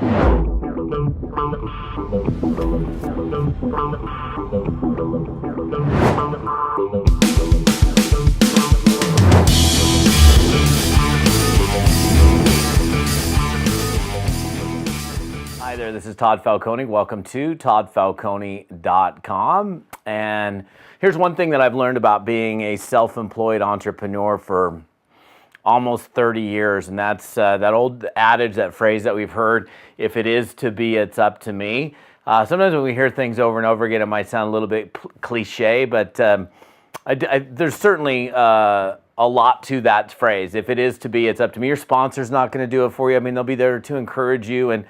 Hi there, this is Todd Falcone. Welcome to toddfalcone.com. And here's one thing that I've learned about being a self-employed entrepreneur for almost 30 years, and that's that old adage, that phrase that we've heard, if it is to be, it's up to me. Sometimes when we hear things over and over again, it might sound a little bit cliche, but there's certainly a lot to that phrase. If it is to be, it's up to me. Your sponsor's not going to do it for you. I mean, they'll be there to encourage you and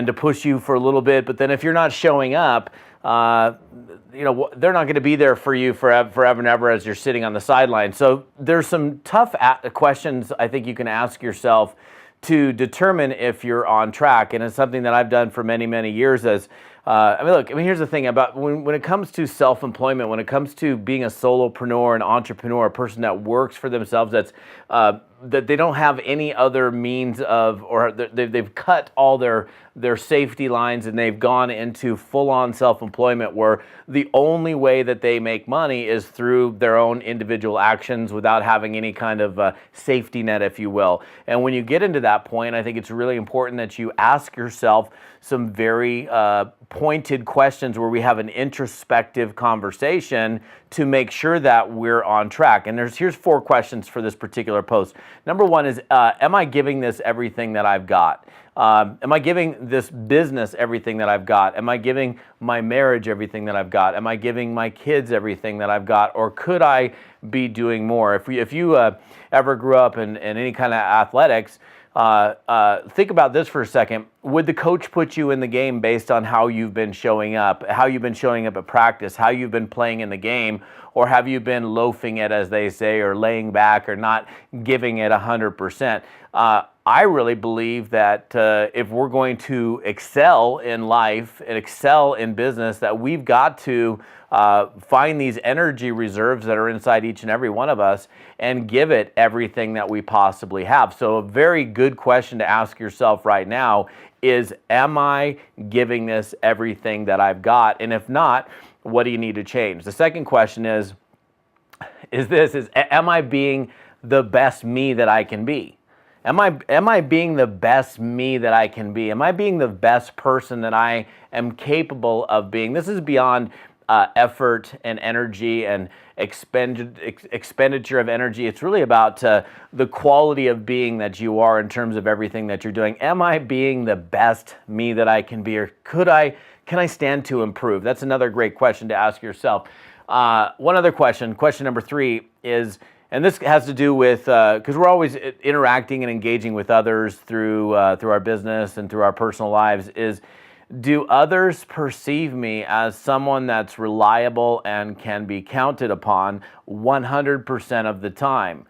to push you for a little bit, but then if you're not showing up, they're not going to be there for you forever and ever as you're sitting on the sideline. So there's some tough questions I think you can ask yourself to determine if you're on track, and it's something that I've done for many, many years. Here's the thing about when it comes to self-employment, when it comes to being a solopreneur, an entrepreneur, a person that works for themselves, that they don't have any other means of, or they've cut all their safety lines and they've gone into full-on self-employment where the only way that they make money is through their own individual actions without having any kind of safety net, if you will. And when you get into that point, I think it's really important that you ask yourself some very pointed questions where we have an introspective conversation to make sure that we're on track. And here's 4 questions for this particular post. Number 1 is, am I giving this everything that I've got? Am I giving this business everything that I've got? Am I giving my marriage everything that I've got? Am I giving my kids everything that I've got? Or could I be doing more? If you ever grew up in any kind of athletics, think about this for a second. Would the coach put you in the game based on how you've been showing up at practice, how you've been playing in the game, or have you been loafing it, as they say, or laying back or not giving it 100%? I really believe that if we're going to excel in life and excel in business, that we've got to find these energy reserves that are inside each and every one of us and give it everything that we possibly have. So a very good question to ask yourself right now is, am I giving this everything that I've got? And if not, what do you need to change? The second question is am I being the best me that I can be? Am I being the best me that I can be? Am I being the best person that I am capable of being? This is beyond effort and energy and expenditure of energy. It's really about the quality of being that you are in terms of everything that you're doing. Am I being the best me that I can be, or can I stand to improve? That's another great question to ask yourself. One other question number 3 is, and this has to do with, because we're always interacting and engaging with others through our business and through our personal lives, is, do others perceive me as someone that's reliable and can be counted upon 100% of the time?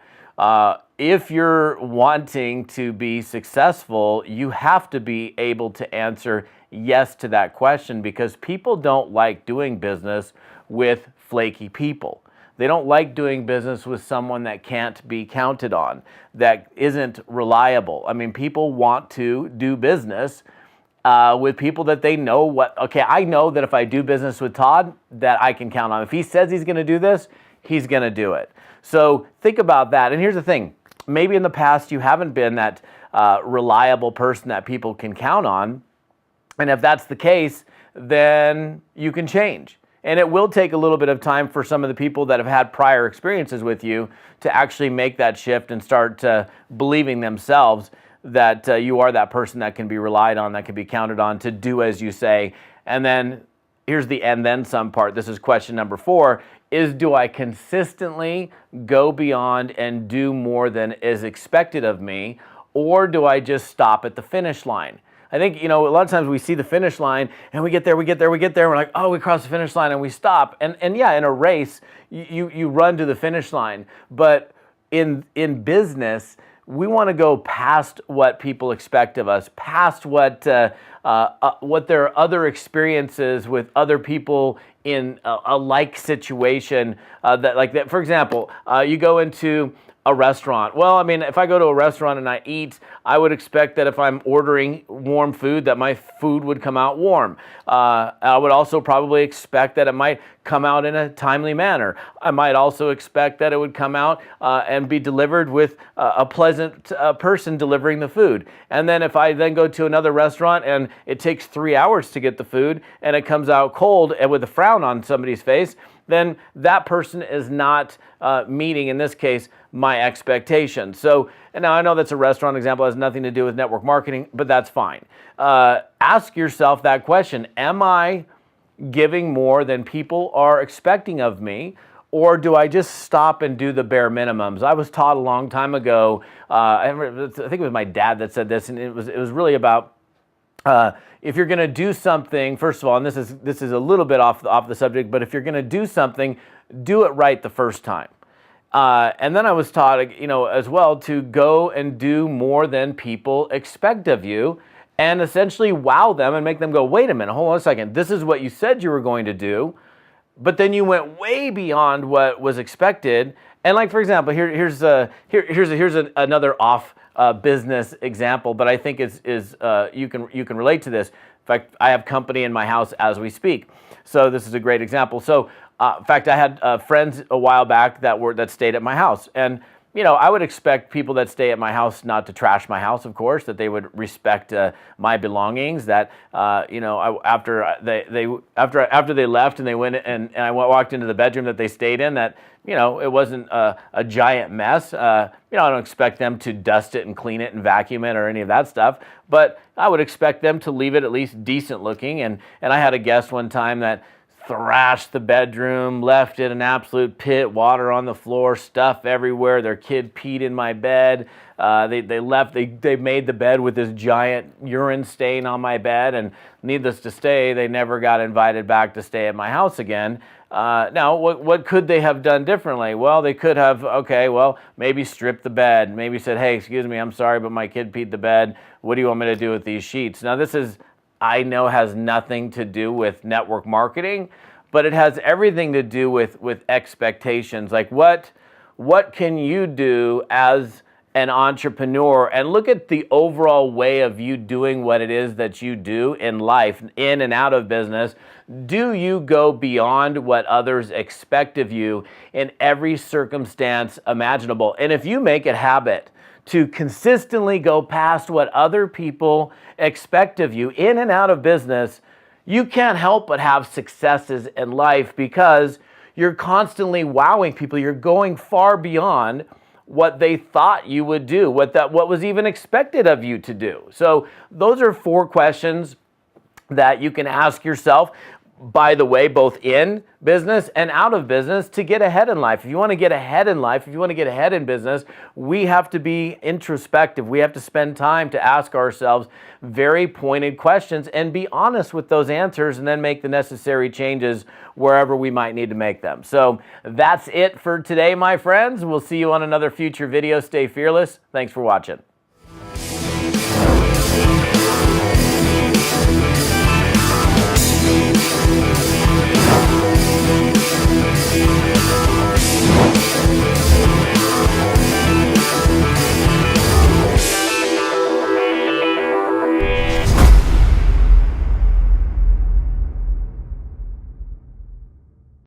If you're wanting to be successful, you have to be able to answer yes to that question, because people don't like doing business with flaky people. They don't like doing business with someone that can't be counted on, that isn't reliable. I mean, people want to do business with people that they know I know that if I do business with Todd, that I can count on. If he says he's going to do this, he's going to do it. So think about that. And here's the thing. Maybe in the past you haven't been that reliable person that people can count on. And if that's the case, then you can change. And it will take a little bit of time for some of the people that have had prior experiences with you to actually make that shift and start believing themselves that you are that person that can be relied on, that can be counted on to do as you say. And then here's the and then some part. This is question number 4, is, do I consistently go beyond and do more than is expected of me, or do I just stop at the finish line? I think, a lot of times we see the finish line and we get there, we're like, oh, we crossed the finish line, and we stop. And yeah, in a race, you run to the finish line. But in business, we want to go past what people expect of us, past what their other experiences with other people in a like situation. For example, you go into a restaurant? Well, I mean, if I go to a restaurant and I eat, I would expect that if I'm ordering warm food, that my food would come out warm. I would also probably expect that it might come out in a timely manner. I might also expect that it would come out and be delivered with a pleasant person delivering the food. And then if I then go to another restaurant and it takes 3 hours to get the food and it comes out cold and with a frown on somebody's face, then that person is not meeting, in this case, my expectations. So, and now I know that's a restaurant example, has nothing to do with network marketing, but that's fine. Ask yourself that question. Am I giving more than people are expecting of me? Or do I just stop and do the bare minimums? I was taught a long time ago, I think it was my dad that said this, and it was really about if you're going to do something, first of all, and this is a little bit off the subject, but if you're going to do something, do it right the first time. And then I was taught, as well, to go and do more than people expect of you, and essentially wow them and make them go, wait a minute, hold on a second, this is what you said you were going to do, but then you went way beyond what was expected. And like, for example, here's another off business example, but I think you can relate to this. In fact, I have company in my house as we speak, so this is a great example. So, in fact, I had friends a while back that stayed at my house, and I would expect people that stay at my house not to trash my house, of course, that they would respect my belongings. That after they left and they went and I walked into the bedroom that they stayed in, that it wasn't a giant mess. I don't expect them to dust it and clean it and vacuum it or any of that stuff, but I would expect them to leave it at least decent looking. And I had a guest one time that thrashed the bedroom, left it an absolute pit, water on the floor, stuff everywhere. Their kid peed in my bed. They made the bed with this giant urine stain on my bed, and needless to say, they never got invited back to stay at my house again. Now, what could they have done differently? Well, they could have, maybe stripped the bed, maybe said, hey, excuse me, I'm sorry, but my kid peed the bed. What do you want me to do with these sheets? Now, this is, I know, has nothing to do with network marketing, but it has everything to do with expectations. Like what can you do as an entrepreneur, and look at the overall way of you doing what it is that you do in life, in and out of business. Do you go beyond what others expect of you in every circumstance imaginable? And if you make it a habit to consistently go past what other people expect of you in and out of business, you can't help but have successes in life because you're constantly wowing people. You're going far beyond what they thought you would do, what was even expected of you to do. So those are 4 questions that you can ask yourself, by the way, both in business and out of business, to get ahead in life. If you want to get ahead in life, if you want to get ahead in business, we have to be introspective. We have to spend time to ask ourselves very pointed questions and be honest with those answers, and then make the necessary changes wherever we might need to make them. So that's it for today, my friends. We'll see you on another future video. Stay fearless. Thanks for watching.